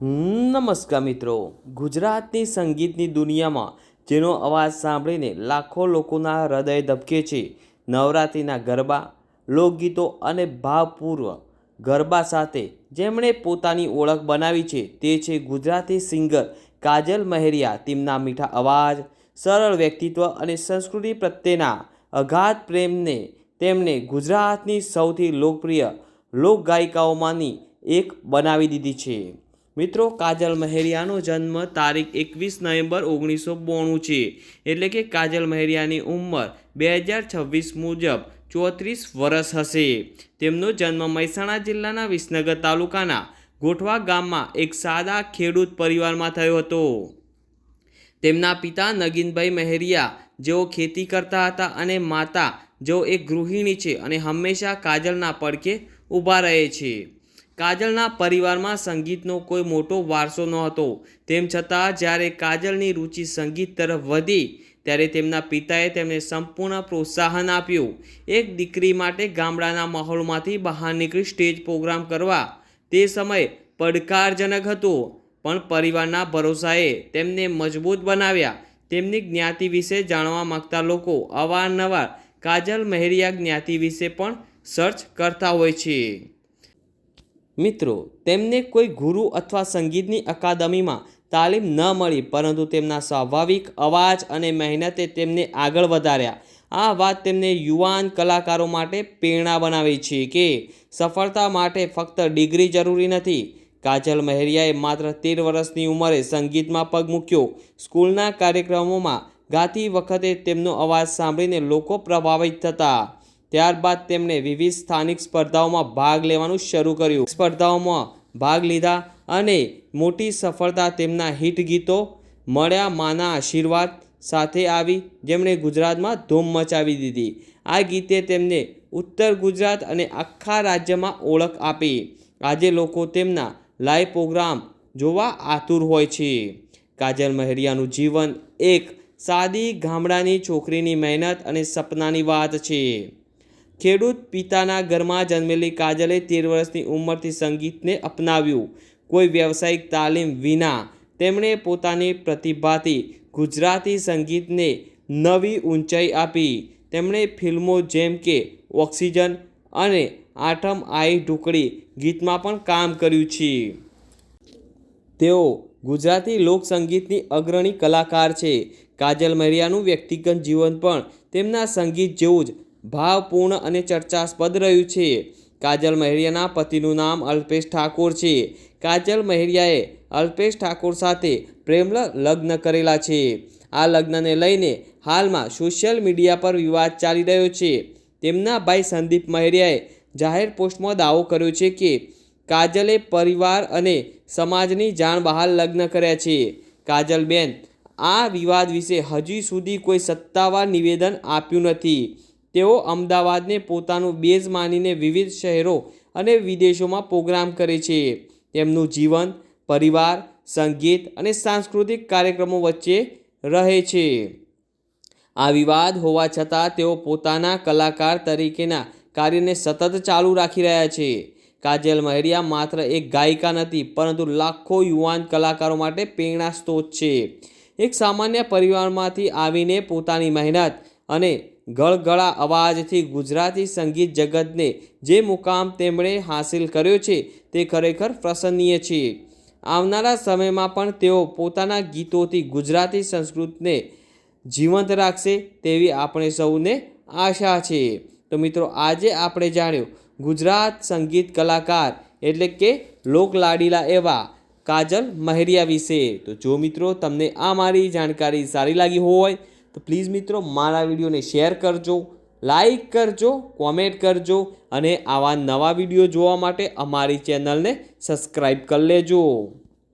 નમસ્કાર મિત્રો, ગુજરાતની સંગીતની દુનિયામાં જેનો અવાજ સાંભળીને લાખો લોકોના હૃદય ધબકે છે. નવરાત્રિના ગરબા, લોકગીતો અને ભાવપૂર્વ ગરબા સાથે જેમણે પોતાની ઓળખ બનાવી છે તે છે ગુજરાતી સિંગર કાજલ મહેરિયા. તેમના મીઠા અવાજ, સરળ વ્યક્તિત્વ અને સંસ્કૃતિ પ્રત્યેના અગાધ પ્રેમને તેમને ગુજરાતની સૌથી લોકપ્રિય લોકગાયિકાઓમાંની એક બનાવી દીધી છે. મિત્રો, કાજલ મહેરિયાનો જન્મ તારીખ 21 નવેમ્બર 1992 છે. એટલે કે કાજલ મહેરિયાની ઉંમર 2026 મુજબ 34 વર્ષ હશે. તેમનો જન્મ મહેસાણા જિલ્લાના વિસનગર તાલુકાના ગોઠવા ગામમાં એક સાદા ખેડૂત પરિવારમાં થયો હતો. તેમના પિતા નગીનભાઈ મહેરિયા જેઓ ખેતી કરતા હતા અને માતા જેઓ એક ગૃહિણી છે અને હંમેશા કાજલના પડખે ઊભા રહે છે. કાજલના પરિવારમાં સંગીતનો કોઈ મોટો વારસો નહોતો. તેમ છતાં જ્યારે કાજલની રુચિ સંગીત તરફ વધી ત્યારે તેમના પિતાએ તેમને સંપૂર્ણ પ્રોત્સાહન આપ્યું. એક દીકરી માટે ગામડાના માહોલમાંથી બહાર નીકળી સ્ટેજ પ્રોગ્રામ કરવા તે સમય પડકારજનક હતો, પણ પરિવારના ભરોસાએ તેમને મજબૂત બનાવ્યા. તેમની જ્ઞાતિ વિશે જાણવા માંગતા લોકો અવારનવાર કાજલ મહેરિયા જ્ઞાતિ વિશે પણ સર્ચ કરતા હોય છે. મિત્રો, તેમને કોઈ ગુરુ અથવા સંગીતની અકાદમીમાં તાલીમ ન મળી, પરંતુ તેમના સ્વાભાવિક અવાજ અને મહેનતે તેમને આગળ વધાર્યા. આ વાત તેમને યુવાન કલાકારો માટે પ્રેરણા બનાવે છે કે સફળતા માટે ફક્ત ડિગ્રી જરૂરી નથી. કાજલ મહેરિયાએ માત્ર 13 વર્ષની ઉંમરે સંગીતમાં પગ મૂક્યો. સ્કૂલના કાર્યક્રમોમાં ગાતી વખતે તેમનો અવાજ સાંભળીને લોકો પ્રભાવિત થતા. ત્યારબાદ તેમણે વિવિધ સ્થાનિક સ્પર્ધાઓમાં ભાગ લેવાનું શરૂ કર્યું. સ્પર્ધાઓમાં ભાગ લીધા અને મોટી સફળતા તેમના હિટ ગીતો મળ્યા માના આશીર્વાદ સાથે આવી, જેમણે ગુજરાતમાં ધૂમ મચાવી દીધી. આ ગીતે તેમને ઉત્તર ગુજરાત અને આખા રાજ્યમાં ઓળખ આપી. આજે લોકો તેમના લાઈવ પ્રોગ્રામ જોવા આતુર હોય છે. કાજલ મહેરિયાનું જીવન એક સાદી ગામડાની છોકરીની મહેનત અને સપનાની વાત છે. ખેડૂત પિતાના ઘરમાં જન્મેલી કાજલે 13 વર્ષની ઉંમરથી સંગીતને અપનાવ્યું. કોઈ વ્યવસાયિક તાલીમ વિના તેમણે પોતાની પ્રતિભાથી ગુજરાતી સંગીતને નવી ઊંચાઈ આપી. તેમણે ફિલ્મો જેમ કે ઓક્સિજન અને આઠમ આઈ ઢુકડી ગીતમાં પણ કામ કર્યું છે. તેઓ ગુજરાતી લોકસંગીતની અગ્રણી કલાકાર છે. કાજલ મહેરિયાનું વ્યક્તિગત જીવન પણ તેમના સંગીત જેવું જ ભાવપૂર્ણ અને ચર્ચાસ્પદ રહ્યું છે. કાજલ મહેરિયાના પતિનું નામ અલ્પેશ ઠાકોર છે. કાજલ મહેરિયાએ અલ્પેશ ઠાકોર સાથે પ્રેમ લગ્ન કરેલા છે. આ લગ્નને લઈને હાલમાં સોશિયલ મીડિયા પર વિવાદ ચાલી રહ્યો છે. તેમના ભાઈ સંદીપ મહેરિયાએ જાહેર પોસ્ટમાં દાવો કર્યો છે કે કાજલે પરિવાર અને સમાજની જાણ બહાર લગ્ન કર્યા છે. કાજલબેન આ વિવાદ વિશે હજી સુધી કોઈ સત્તાવાર નિવેદન આપ્યું નથી. તેઓ અમદાવાદને પોતાનું બેઝ માનીને વિવિધ શહેરો અને વિદેશોમાં પ્રોગ્રામ કરે છે. તેમનું જીવન પરિવાર, સંગીત અને સાંસ્કૃતિક કાર્યક્રમો વચ્ચે રહે છે. આ વિવાદ હોવા છતાં તેઓ પોતાના કલાકાર તરીકેના કાર્યને સતત ચાલુ રાખી રહ્યા છે. કાજલ મહેરિયા માત્ર એક ગાયિકા નથી, પરંતુ લાખો યુવાન કલાકારો માટે પ્રેરણા સ્ત્રોત છે. એક સામાન્ય પરિવારમાંથી આવીને પોતાની મહેનત અને ગળગળા અવાજથી ગુજરાતી સંગીત જગતને જે મુકામ તેમણે હાંસિલ કર્યો છે તે ખરેખર પ્રશંસનીય છે. આવનારા સમયમાં પણ તેઓ પોતાના ગીતોથી ગુજરાતી સંસ્કૃતિને જીવંત રાખશે તેવી આપણે સૌને આશા છે. તો મિત્રો, આજે આપણે જાણ્યું ગુજરાત સંગીત કલાકાર એટલે કે લોકલાડીલા એવા કાજલ મહેરિયા વિશે. તો જો મિત્રો તમને આ મારી જાણકારી સારી લાગી હોય તો પ્લીઝ મિત્રો મારા વિડીયોને શેર કરજો, લાઈક કરજો, કોમેન્ટ કરજો અને આવા નવા વિડીયો જોવા માટે અમારી ચેનલને સબસ્ક્રાઈબ કરી લેજો.